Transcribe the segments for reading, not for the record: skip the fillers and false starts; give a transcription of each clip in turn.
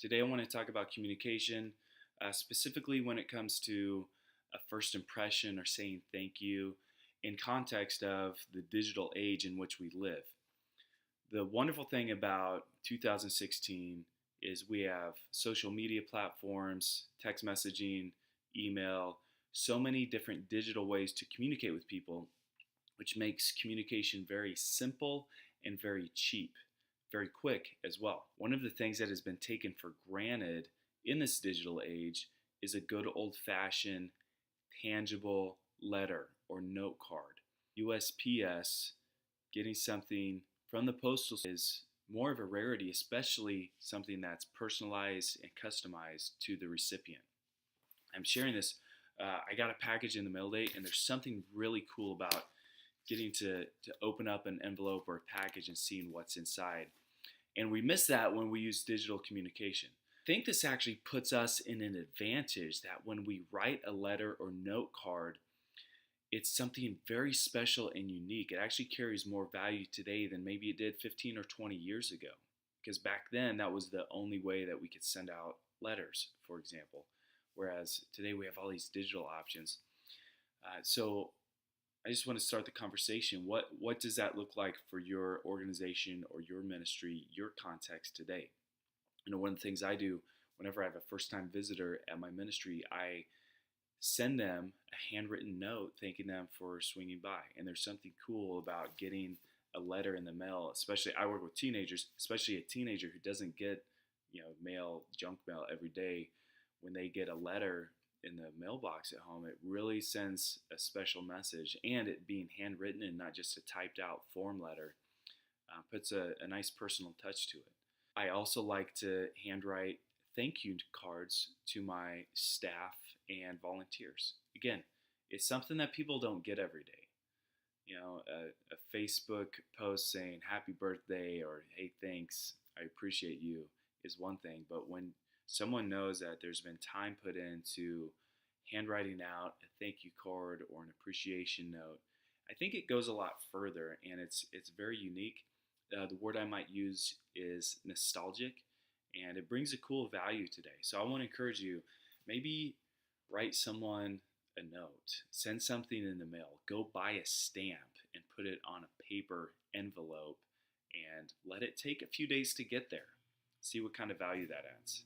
Today, I want to talk about communication, specifically when it comes to a first impression or saying thank you in context of the digital age in which we live. The wonderful thing about 2016 is we have social media platforms, text messaging, email, so many different digital ways to communicate with people, which makes communication very simple and very cheap, very quick as well. One of the things that has been taken for granted in this digital age is a good old fashioned tangible letter or note card. USPS, getting something from the postal is more of a rarity, especially something that's personalized and customized to the recipient. I'm sharing this. I got a package in the mail today, and there's something really cool about getting to open up an envelope or a package and seeing what's inside. And we miss that when we use digital communication. I think this actually puts us in an advantage that when we write a letter or note card, it's something very special and unique. It actually carries more value today than maybe it did 15 or 20 years ago. Because back then, that was the only way that we could send out letters, for example. Whereas today we have all these digital options. So I just want to start the conversation. What does that look like for your organization or your ministry, your context today? One of the things I do whenever I have a first-time visitor at my ministry, I send them a handwritten note thanking them for swinging by. And there's something cool about getting a letter in the mail, especially I work with teenagers, especially a teenager who doesn't get, junk mail every day. When they get a letter in the mailbox at home, it really sends a special message, and it being handwritten and not just a typed out form letter puts a nice personal touch to it. I also like to handwrite thank you cards to my staff and volunteers. Again, it's something that people don't get every day. A Facebook post saying happy birthday or hey, thanks, I appreciate you is one thing, but when someone knows that there's been time put into handwriting out a thank you card or an appreciation note, I think it goes a lot further, and it's very unique. The word I might use is nostalgic, and it brings a cool value today. So I want to encourage you, maybe write someone a note, send something in the mail, go buy a stamp and put it on a paper envelope and let it take a few days to get there. See what kind of value that adds.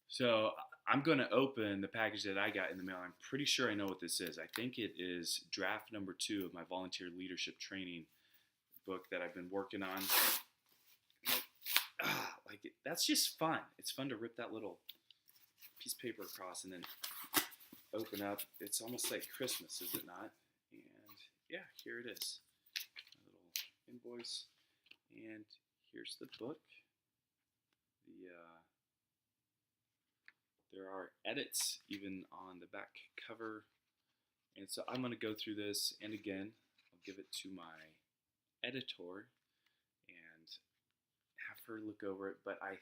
So I'm going to open the package that I got in the mail. I'm pretty sure I know what this is. I think it is draft number 2 of my volunteer leadership training book that I've been working on. That's just fun. It's fun to rip that little piece of paper across and then open up. It's almost like Christmas, is it not? And yeah, here it is. A little invoice. And here's the book. There are edits even on the back cover. And so I'm going to go through this, and again, I'll give it to my editor and have her look over it. But I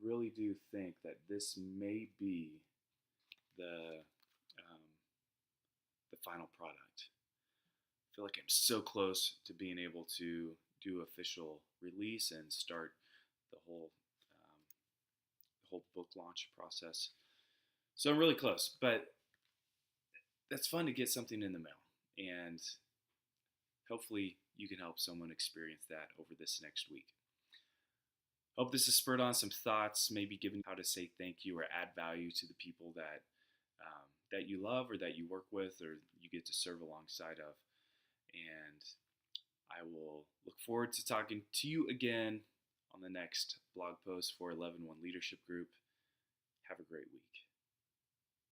really do think that this may be the final product. I feel like I'm so close to being able to do official release and start the whole book launch process. So I'm really close, but that's fun to get something in the mail, and hopefully you can help someone experience that over this next week. Hope this has spurred on some thoughts, maybe giving how to say thank you or add value to the people that you love or that you work with or you get to serve alongside of. And I will look forward to talking to you again on the next blog post for 11-1 Leadership Group. Have a great week.